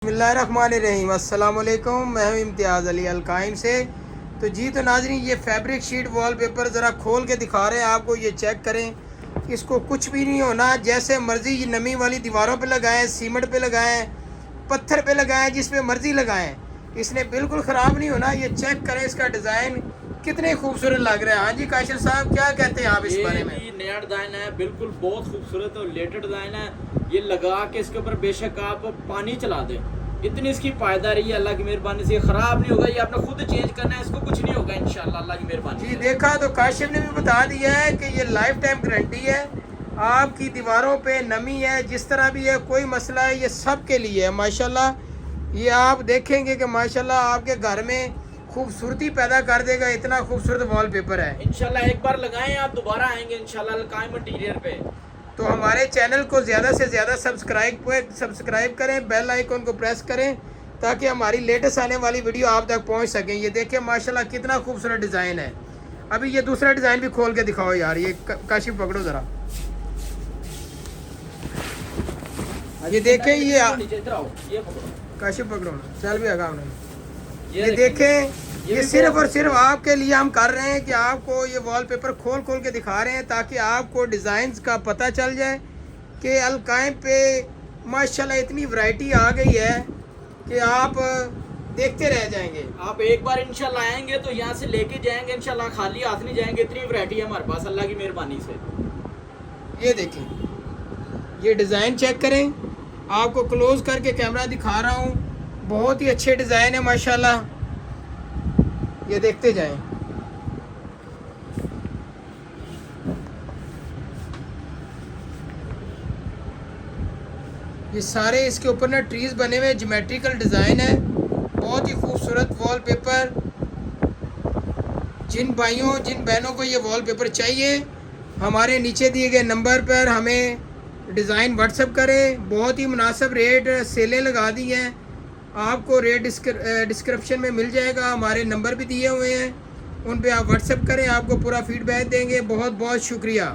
बिस्मिल्लाहिर्रहमानिर्रहीम। अस्सलाम वालेकुम। मैं हूं इम्तियाज़ अली अलकाइन से। तो जी तो नाज़रीन, ये फैब्रिक शीट वॉलपेपर ज़रा खोल के दिखा रहे हैं आपको। ये चेक करें, इसको कुछ भी नहीं होना, जैसे मर्ज़ी ये नमी वाली दीवारों पे लगाएं, सीमेंट पे लगाएं, पत्थर पे लगाएं, जिस पे मर्ज़ी लगाएं, इसने बिल्कुल ख़राब नहीं होना। ये चेक करें, इसका डिज़ाइन कितने खूबसूरत लग रहा है। हाँ जी काशिर साहब, क्या कहते हैं आप इस बारे में? ये नया डिज़ाइन है, बिल्कुल बहुत खूबसूरत और लेटेस्ट डिज़ाइन है। ये लगा के इसके ऊपर बेशक आप पानी चला दें, इतनी इसकी पायदारी है, अल्लाह की मेहरबानी से ख़राब नहीं होगा। ये आपने खुद चेंज करना है, इसको कुछ नहीं होगा इंशाल्लाह अल्लाह की मेहरबानी जी से। देखा तो काशिफ ने भी बता दिया है कि ये लाइफ टाइम गारंटी है। आपकी दीवारों पे नमी है, जिस तरह भी है, कोई मसला है, ये सब के लिए है माशाल्लाह। ये आप देखेंगे कि माशाल्लाह आपके घर में खूबसूरती पैदा कर देगा। इतना खूबसूरत वॉलपेपर है इंशाल्लाह। एक बार लगाएं, आप दोबारा आएंगे इंशाल्लाह अलकाइन मटीरियल पे। तो हमारे चैनल को ज़्यादा से ज़्यादा सब्सक्राइब करें, बेल आइकन को प्रेस करें, ताकि हमारी लेटेस्ट आने वाली वीडियो आप तक पहुंच सकें। ये देखें माशाल्लाह कितना खूबसूरत डिज़ाइन है। अभी ये दूसरा डिज़ाइन भी खोल के दिखाओ यार। ये काशिफ पकड़ो ज़रा, ये देखें, ये इधर आओ, ये पकड़ो, काशिफ पकड़ो ना, चल भी आगा हमने। ये देखें, देखें, ये सिर्फ और सिर्फ आपके लिए हम कर रहे हैं कि आपको ये वॉलपेपर खोल खोल के दिखा रहे हैं, ताकि आपको डिज़ाइंस का पता चल जाए कि अलकाइन पे माशाल्लाह इतनी वैरायटी आ गई है कि आप देखते रह जाएंगे। आप एक बार इंशाल्लाह आएंगे तो यहाँ से लेके जाएंगे इंशाल्लाह, खाली हाथ नहीं जाएंगे। इतनी वैरायटी है हमारे पास अल्लाह की मेहरबानी से। ये देखें, ये डिज़ाइन चेक करें, आपको क्लोज करके कैमरा दिखा रहा हूँ। बहुत ही अच्छे डिज़ाइन है माशाल्लाह, ये देखते जाएं। ये सारे इसके ऊपर ना ट्रीज बने हुए, ज्योमेट्रिकल डिज़ाइन है, बहुत ही खूबसूरत वॉलपेपर। जिन भाइयों जिन बहनों को ये वॉलपेपर चाहिए, हमारे नीचे दिए गए नंबर पर हमें डिज़ाइन व्हाट्सएप करें। बहुत ही मुनासिब रेट सेलें लगा दी हैं, आपको रेट डिस्क्रिप्शन में मिल जाएगा। हमारे नंबर भी दिए हुए हैं, उन पे आप व्हाट्सएप करें, आपको पूरा फीडबैक देंगे। बहुत बहुत शुक्रिया।